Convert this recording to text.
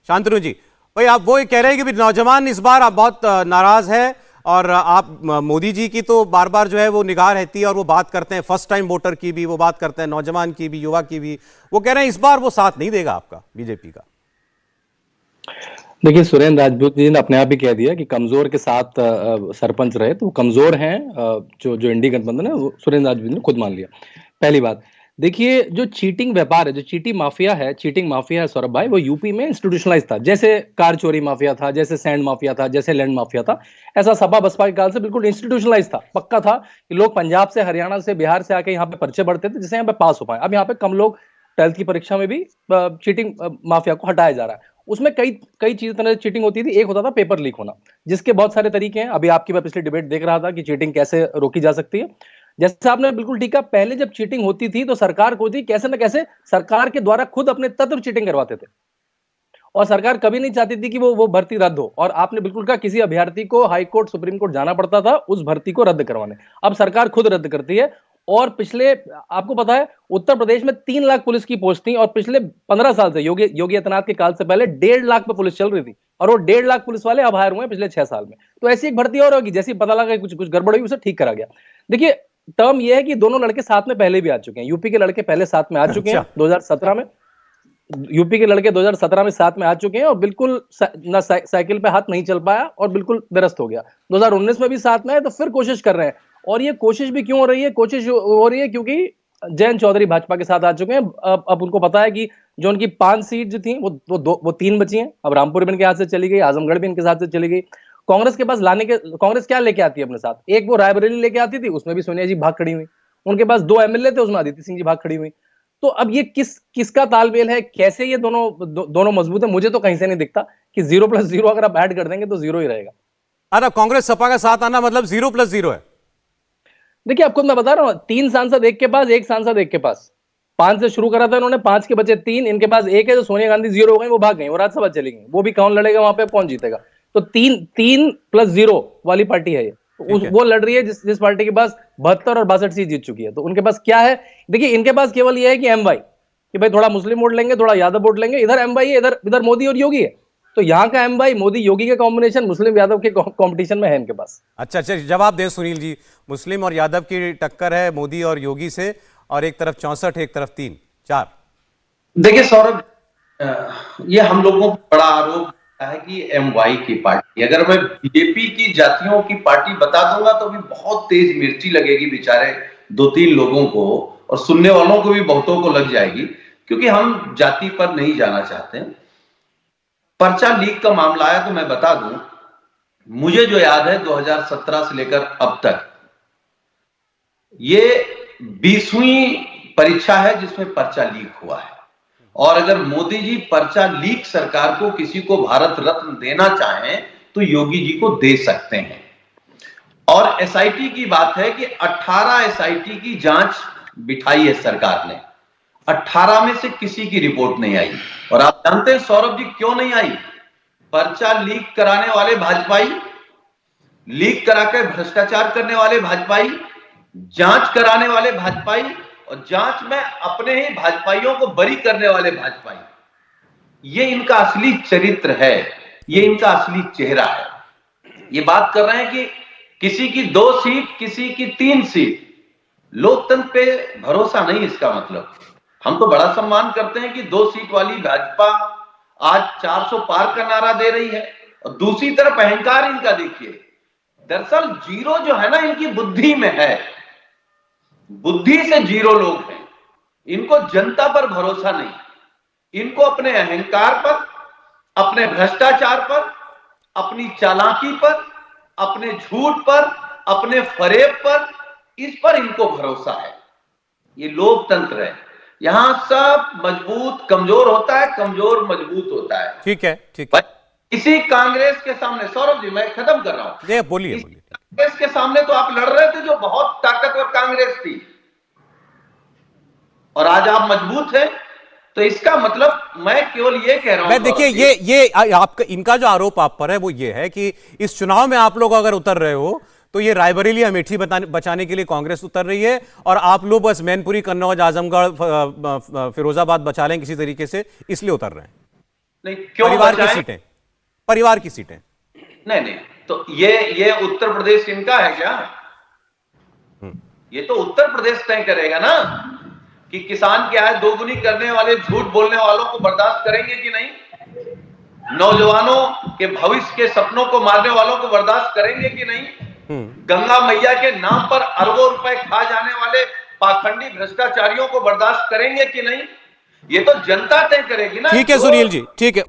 शांतनु जी, भाई आप वो कह रहे हैं कि नौजवान इस बार आप बहुत नाराज है और आप मोदी जी की तो बार बार जो है वो निगाह रहती है और वो बात करते हैं फर्स्ट टाइम वोटर की भी, वो बात करते हैं नौजवान की भी, युवा की भी। वो कह रहे हैं इस बार वो साथ नहीं देगा आपका, बीजेपी का। देखिए, सुरेंद्र राजपूत जी ने अपने आप ही कह दिया कि कमजोर के साथ सरपंच रहे, तो कमजोर हैं। जो इंडी गठबंधन है वो सुरेंद्र राजपूत ने खुद मान लिया। पहली बात, देखिए जो चीटिंग व्यापार है, जो चीटिंग माफिया है सौरभ भाई, वो यूपी में इंस्टीट्यूशनलाइज था। जैसे कार चोरी माफिया था, जैसे सैंड माफिया था, जैसे लैंड माफिया था, ऐसा सपा बसपा के काल से बिल्कुल इंस्टीट्यूशनलाइज था। पक्का था कि लोग पंजाब से, हरियाणा से, बिहार से आके यहाँ पे पर्चे बढ़ते थे जिससे यहाँ पे पास हो पाए। अब यहाँ पे कम लोग 12th की परीक्षा में भी चीटिंग माफिया को हटाया जा रहा है। उसमें कई चीज तरह से चीटिंग होती थी। एक होता था पेपर लीक होना, जिसके बहुत सारे तरीके हैं। अभी आपकी मैं पिछली डिबेट देख रहा था कि चीटिंग कैसे रोकी जा सकती है। जैसे आपने बिल्कुल ठीक कहा, पहले जब चीटिंग होती थी तो सरकार को थी कैसे न कैसे सरकार के द्वारा खुद अपने तत्व चीटिंग करवाते थे, और सरकार कभी नहीं चाहती थी कि वो भर्ती रद्द हो। और आपने बिल्कुल कहा, किसी अभ्यर्थी को हाई कोर्ट, सुप्रीम कोर्ट जाना पड़ता था उस भर्ती को रद्द करवाने। अब सरकार खुद रद्द करती है। और पिछले, आपको पता है, उत्तर प्रदेश में 3 लाख पुलिस की पोस्ट थी, और पिछले 15 साल से, योगी आदित्यनाथ के काल से पहले 1.5 लाख पे पुलिस चल रही थी, और वो 1.5 लाख पुलिस वाले अब हायर हुए हैं पिछले 6 साल में। तो ऐसी एक भर्ती और होगी, जैसे पता लगा कुछ गड़बड़ हुई, उसे ठीक करा गया। देखिए, टर्म यह है कि दोनों लड़के साथ में पहले भी आ चुके हैं। यूपी के लड़के पहले साथ में आ चुके हैं 2017 में। यूपी के लड़के 2017 में साथ में आ चुके हैं, और बिल्कुल ना साइकिल पे हाथ नहीं चल पाया और बिल्कुल निरस्त हो गया। 2019 में भी साथ में है, तो फिर कोशिश कर रहे हैं। और ये कोशिश भी क्यों हो रही है? कोशिश हो रही है क्योंकि जयंत चौधरी भाजपा के साथ आ चुके हैं। अब उनको पता है कि जो उनकी 5 सीट जो थी वो 3 बची हैं। अब रामपुर भी इनके हाथ से चली गई, आजमगढ़ भी इनके साथ से चली गई। कांग्रेस के पास कांग्रेस क्या लेके आती है अपने साथ? एक वो रायबरेली लेके आती थी, उसमें भी सोनिया जी भाग खड़ी हुई। उनके पास 2 एमएलए थे, उसमें अदिति सिंह जी भाग खड़ी हुई। तो अब ये किसका तालमेल है, कैसे ये दोनों मजबूत है? मुझे तो कहीं से नहीं दिखता कि 0+0 अगर आप ऐड कर देंगे तो 0 ही रहेगा। अरे कांग्रेस सपा का साथ आना मतलब 0+0 है। देखिए, आपको मैं बता रहा हूं, 3 सांसद एक के पास, 1 सांसद एक के पास। 5 से शुरू करा था इन्होंने, 5 के बचे 3, इनके पास 1 है। तो सोनिया गांधी 0 हो गई, वो भाग गई, वो राज्यसभा चली गई। वो भी कौन लड़ेगा वहां पे, कौन जीतेगा? तो 3+0 वाली पार्टी है ये। तो वो लड़ रही है जिस पार्टी के पास 72 और 62 सीट जीत चुकी है। तो उनके पास क्या है? देखिए, इनके पास केवल ये है कि एमवाई, कि भाई थोड़ा मुस्लिम वोट लेंगे, थोड़ा यादव वोट लेंगे। इधर एमवाई है, इधर मोदी और योगी है। तो यहाँ का एमवाई मोदी योगी के कॉम्बिनेशन मुस्लिम यादव के कॉम्पिटिशन में है इनके पास। अच्छा, जवाब दें सुनील जी। मुस्लिम और यादव की टक्कर है मोदी और योगी से, और एक तरफ 64, एक तरफ 3, 4। देखिए सौरभ, ये हम लोगों को बड़ा आरोप है कि एमवाई की पार्टी, अगर मैं बीजेपी की जातियों की पार्टी बता दूंगा तो भी बहुत तेज मिर्ची लगेगी बेचारे 2-3 लोगों को, और सुनने वालों को भी बहुतों को लग जाएगी, क्योंकि हम जाति पर नहीं जाना चाहते। पर्चा लीक का मामला आया तो मैं बता दूं, मुझे जो याद है 2017 से लेकर अब तक ये 20वीं परीक्षा है जिसमें पर्चा लीक हुआ है। और अगर मोदी जी पर्चा लीक सरकार को किसी को भारत रत्न देना चाहें तो योगी जी को दे सकते हैं। और एसआईटी की बात है कि 18 एसआईटी की जांच बिठाई है सरकार ने, 18 में से किसी की रिपोर्ट नहीं आई। और आप जानते हैं सौरभ जी क्यों नहीं आई? पर्चा लीक कराने वाले भाजपाई, लीक कराकर भ्रष्टाचार करने वाले भाजपाई, जांच कराने वाले भाजपाई, और जांच में अपने ही भाजपाइयों को बरी करने वाले भाजपाई, ये इनका असली चरित्र है, ये इनका असली चेहरा है। ये बात कर रहे हैं कि किसी की 2 सीट, किसी की 3 सीट, लोकतंत्र पे भरोसा नहीं। इसका मतलब हम तो बड़ा सम्मान करते हैं कि 2 सीट वाली भाजपा आज 400 पार का नारा दे रही है, और दूसरी तरफ अहंकार इनका देखिए। दरअसल 0 जो है ना, इनकी बुद्धि में है, बुद्धि से 0 लोग हैं। इनको जनता पर भरोसा नहीं, इनको अपने अहंकार पर, अपने भ्रष्टाचार पर, अपनी चालाकी पर, अपने झूठ पर, अपने फरेब पर, इस पर इनको भरोसा है। ये लोकतंत्र है, यहां सब मजबूत कमजोर होता है, कमजोर मजबूत होता है। ठीक है, ठीक है। इसी कांग्रेस के सामने, सौरभ जी मैं खत्म कर रहा हूं, बोलिए। कांग्रेस के सामने तो आप लड़ रहे थे जो बहुत ताकतवर कांग्रेस थी, और आज आप मजबूत हैं। तो इसका मतलब मैं केवल ये कह रहा हूं, मैं देखिए, ये आपका, इनका जो आरोप आप पर है वो ये है कि इस चुनाव में आप लोग अगर उतर रहे हो तो ये रायबरेली अमेठी बचाने के लिए कांग्रेस उतर रही है, और आप लोग बस मैनपुरी, कन्नौज, आजमगढ़, फिरोजाबाद बचा लें किसी तरीके से, इसलिए उतर रहे हैं। नहीं, क्यों परिवार की बचाएं? सीटें, परिवार की सीटें। नहीं, तो ये उत्तर प्रदेश इनका है क्या? ये तो उत्तर प्रदेश तय करेगा ना कि किसान क्या है, दोगुनी करने वाले, झूठ बोलने वालों को बर्दाश्त करेंगे कि नहीं, नौजवानों के भविष्य के सपनों को मारने वालों को बर्दाश्त करेंगे कि नहीं, गंगा मैया के नाम पर अरबों रुपए खा जाने वाले पाखंडी भ्रष्टाचारियों को बर्दाश्त करेंगे कि नहीं, ये तो जनता तय करेगी ना। ठीक है सुनील जी, ठीक है।